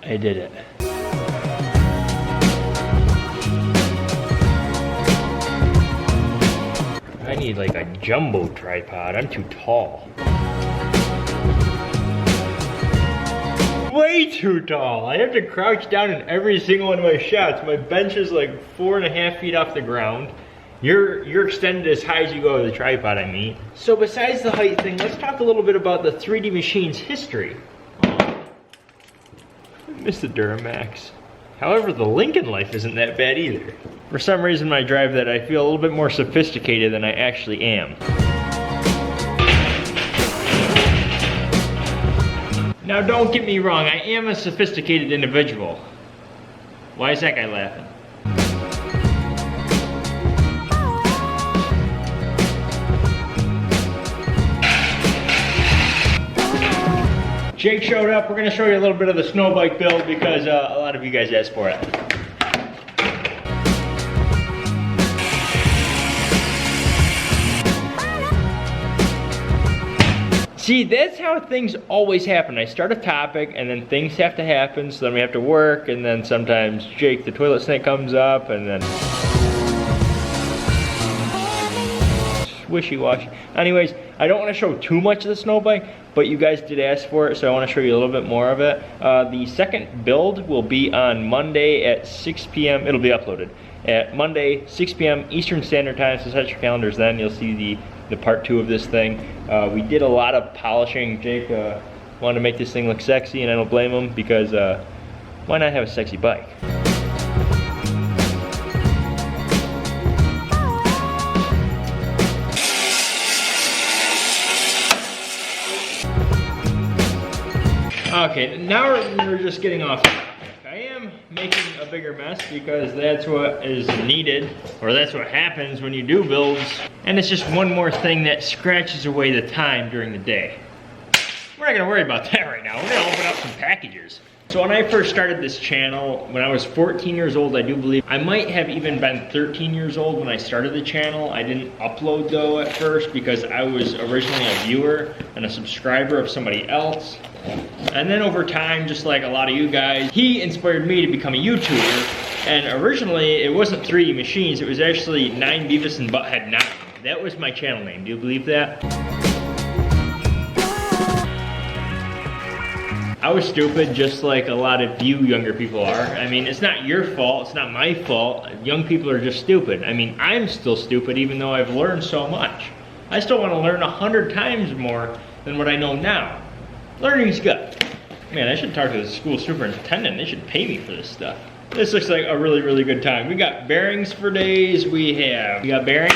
I did it. I need like a jumbo tripod. I'm too tall. Way too tall. I have to crouch down in every single one of my shots. My bench is like 4.5 feet off the ground. You're extended as high as you go with the tripod, I mean. So besides the height thing, let's talk a little bit about the 3D Machine's history. I miss the Duramax. However, the Lincoln Life isn't that bad either. For some reason when I drive that, I feel a little bit more sophisticated than I actually am. Now don't get me wrong, I am a sophisticated individual. Why is that guy laughing? Jake showed up. We're going to show you a little bit of the snow bike build because a lot of you guys asked for it. See, that's how things always happen. I start a topic and then things have to happen, so then we have to work, and then sometimes Jake the toilet snake comes up, and then wishy-washy. Anyways, I don't want to show too much of the snow bike, but you guys did ask for it, so I want to show you a little bit more of it. The second build will be on Monday at 6 p.m. It'll be uploaded at Monday, 6 p.m. Eastern Standard Time, so set your calendars then. You'll see the part 2 of this thing. We did a lot of polishing. Jake wanted to make this thing look sexy, and I don't blame him, because why not have a sexy bike? Okay, now we're just getting off topic. I am making a bigger mess because that's what is needed, or that's what happens when you do builds. And it's just one more thing that scratches away the time during the day. We're not gonna worry about that right now. We're gonna open up some packages. So when I first started this channel, when I was 14 years old, I do believe, I might have even been 13 years old when I started the channel. I didn't upload though at first because I was originally a viewer and a subscriber of somebody else. And then over time, just like a lot of you guys, he inspired me to become a YouTuber. And originally, it wasn't 3D Machines, it was actually 9 Beavis and Butthead 9. That was my channel name, do you believe that? I was stupid just like a lot of you younger people are. I mean, it's not your fault, it's not my fault. Young people are just stupid. I mean, I'm still stupid even though I've learned so much. I still want to learn 100 times more than what I know now. Learning's good. Man, I should talk to the school superintendent. They should pay me for this stuff. This looks like a really, really good time. We got bearings for days. We got bearings.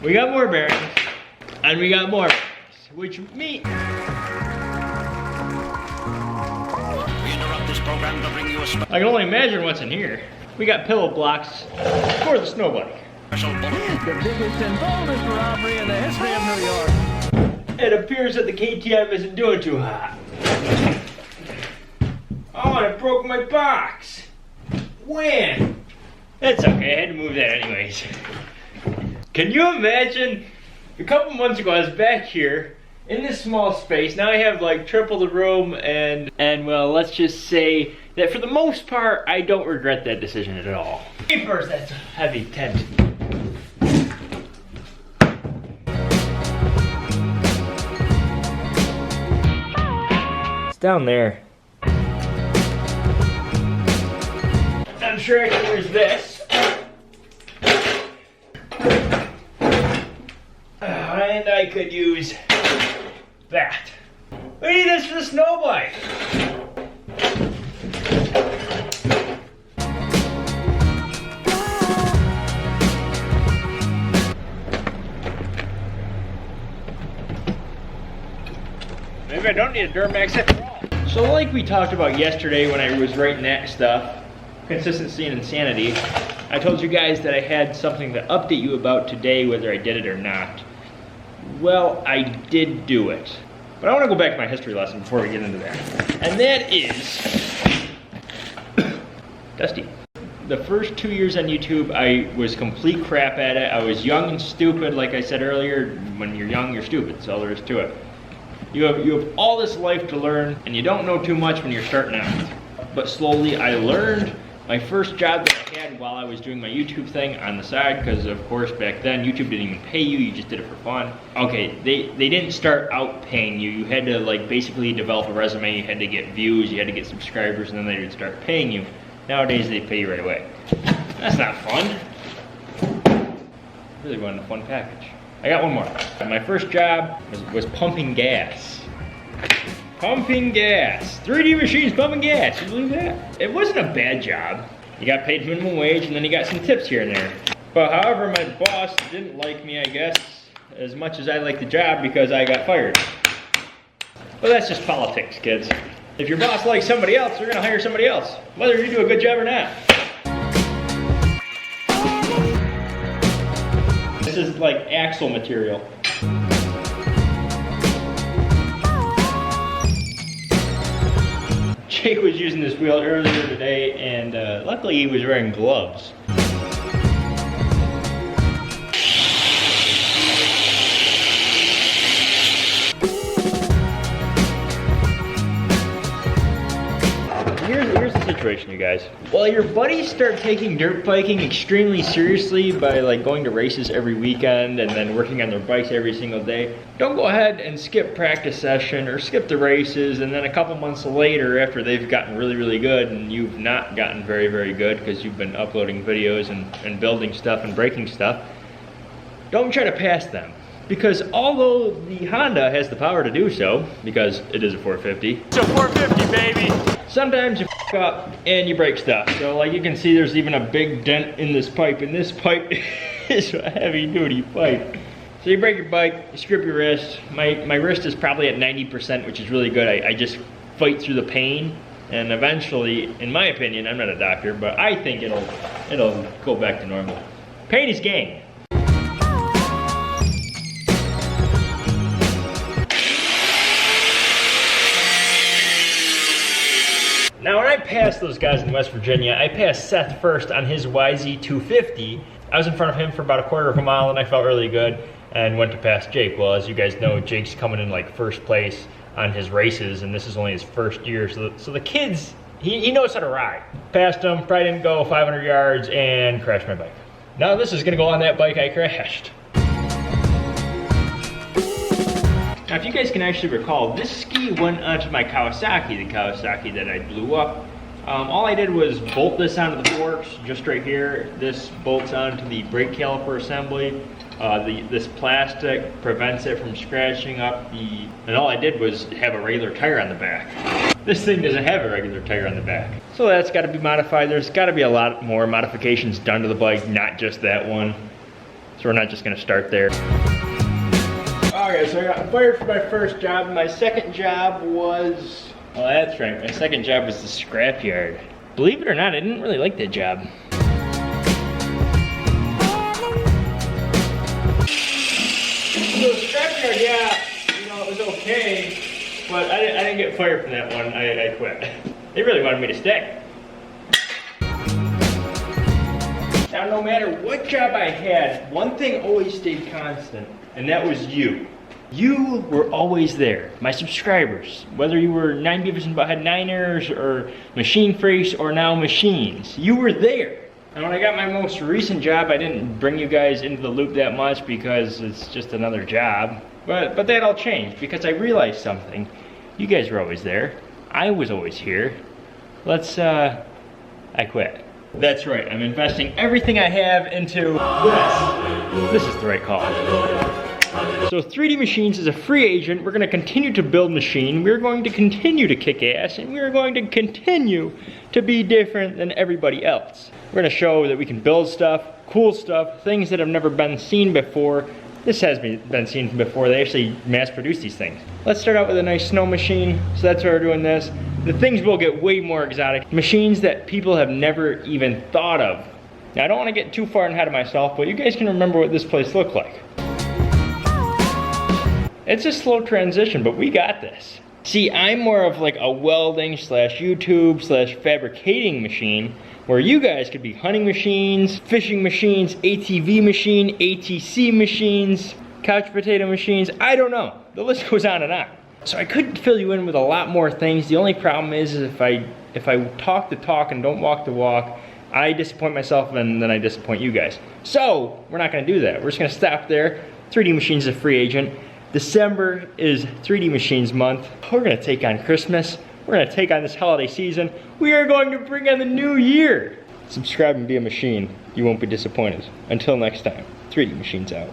We got more bearings. And we got more bearings, which means program to bring you a I can only imagine what's in here. We got pillow blocks for the snow bike. The biggest and boldest robbery in the history of New York. It appears that the KTM isn't doing too hot. Oh, and it broke my box. When? That's okay, I had to move that anyways. Can you imagine? A couple months ago I was back here in this small space. Now I have like triple the room, and well, let's just say that for the most part, I don't regret that decision at all. First, that's a heavy tent. It's down there. I'm sure I can use this. And I could use that. We need this for the snow bike. Maybe I don't need a Duramax after all. So like we talked about yesterday when I was writing that stuff, consistency and insanity, I told you guys that I had something to update you about today, whether I did it or not. Well, I did do it. But I want to go back to my history lesson before we get into that. And that is Dusty. The first 2 years on YouTube, I was complete crap at it. I was young and stupid, like I said earlier. When you're young, you're stupid. That's all there is to it. You have all this life to learn, and you don't know too much when you're starting out. But slowly I learned. My first job that I had while I was doing my YouTube thing on the side, because of course back then YouTube didn't even pay you, you just did it for fun. Okay, they didn't start out paying you. You had to like basically develop a resume, you had to get views, you had to get subscribers, and then they would start paying you. Nowadays they pay you right away. That's not fun. Really wanted a fun package. I got one more. My first job was pumping gas. Pumping gas. 3D machines pumping gas. You believe that? It wasn't a bad job. You got paid minimum wage and then you got some tips here and there. But however, my boss didn't like me, I guess, as much as I liked the job because I got fired. But that's just politics, kids. If your boss likes somebody else, they're gonna hire somebody else, whether you do a good job or not. This is like axle material. Jake was using this wheel earlier today, and luckily he was wearing gloves. Here's the situation, you guys. Well, your buddies start taking dirt biking extremely seriously by like going to races every weekend and then working on their bikes every single day. Don't go ahead and skip practice session or skip the races, and then a couple months later after they've gotten really, really good and you've not gotten very, very good because you've been uploading videos and building stuff and breaking stuff, don't try to pass them. Because although the Honda has the power to do so, because it is a 450. It's a 450, baby! Sometimes you f up and you break stuff. So like you can see there's even a big dent in this pipe, and this pipe is a heavy duty pipe. So you break your bike, you strip your wrist. My wrist is probably at 90%, which is really good. I just fight through the pain, and eventually, in my opinion, I'm not a doctor, but I think it'll go back to normal. Pain is gain. Now when I passed those guys in West Virginia, I passed Seth first on his YZ250. I was in front of him for about a quarter of a mile and I felt really good and went to pass Jake. Well, as you guys know, Jake's coming in like first place on his races, and this is only his first year. So the kids, he knows how to ride. Passed him, probably didn't go 500 yards and crashed my bike. Now this is gonna go on that bike I crashed. Now, if you guys can actually recall, this ski went onto my Kawasaki, the Kawasaki that I blew up. All I did was bolt this onto the forks, just right here. This bolts onto the brake caliper assembly. This plastic prevents it from scratching up and all I did was have a regular tire on the back. This thing doesn't have a regular tire on the back. So that's gotta be modified. There's gotta be a lot more modifications done to the bike, not just that one. So we're not just gonna start there. Okay, so I got fired for my first job. My second job was, oh that's right, my second job was the scrapyard. Believe it or not, I didn't really like that job. So the scrapyard, yeah, you know, it was okay, but I didn't get fired from that one. I quit. They really wanted me to stay. Now, no matter what job I had, one thing always stayed constant, and that was you. You were always there. My subscribers, whether you were 9 Beavers and Butthead Niners or Machine Freaks or now Machines, you were there. And when I got my most recent job, I didn't bring you guys into the loop that much because it's just another job. But that all changed because I realized something. You guys were always there. I was always here. I quit. That's right, I'm investing everything I have into this. This is the right call. So 3D Machines is a free agent. We're going to continue to build machine. We're going to continue to kick ass, and we're going to continue to be different than everybody else. We're going to show that we can build stuff, cool stuff, things that have never been seen before. This has been seen before. They actually mass produce these things. Let's start out with a nice snow machine. So that's why we're doing this. The things will get way more exotic. Machines that people have never even thought of. Now I don't want to get too far ahead of myself, but you guys can remember what this place looked like. It's a slow transition, but we got this. See, I'm more of like a welding slash YouTube slash fabricating machine, where you guys could be hunting machines, fishing machines, ATV machine, ATC machines, couch potato machines, I don't know. The list goes on and on. So I could fill you in with a lot more things. The only problem is if I talk the talk and don't walk the walk, I disappoint myself and then I disappoint you guys. So we're not gonna do that. We're just gonna stop there. 3D Machines is a free agent. December is 3D Machines month. We're gonna take on Christmas. We're gonna take on this holiday season. We are going to bring on the new year. Subscribe and be a machine. You won't be disappointed. Until next time, 3D Machines out.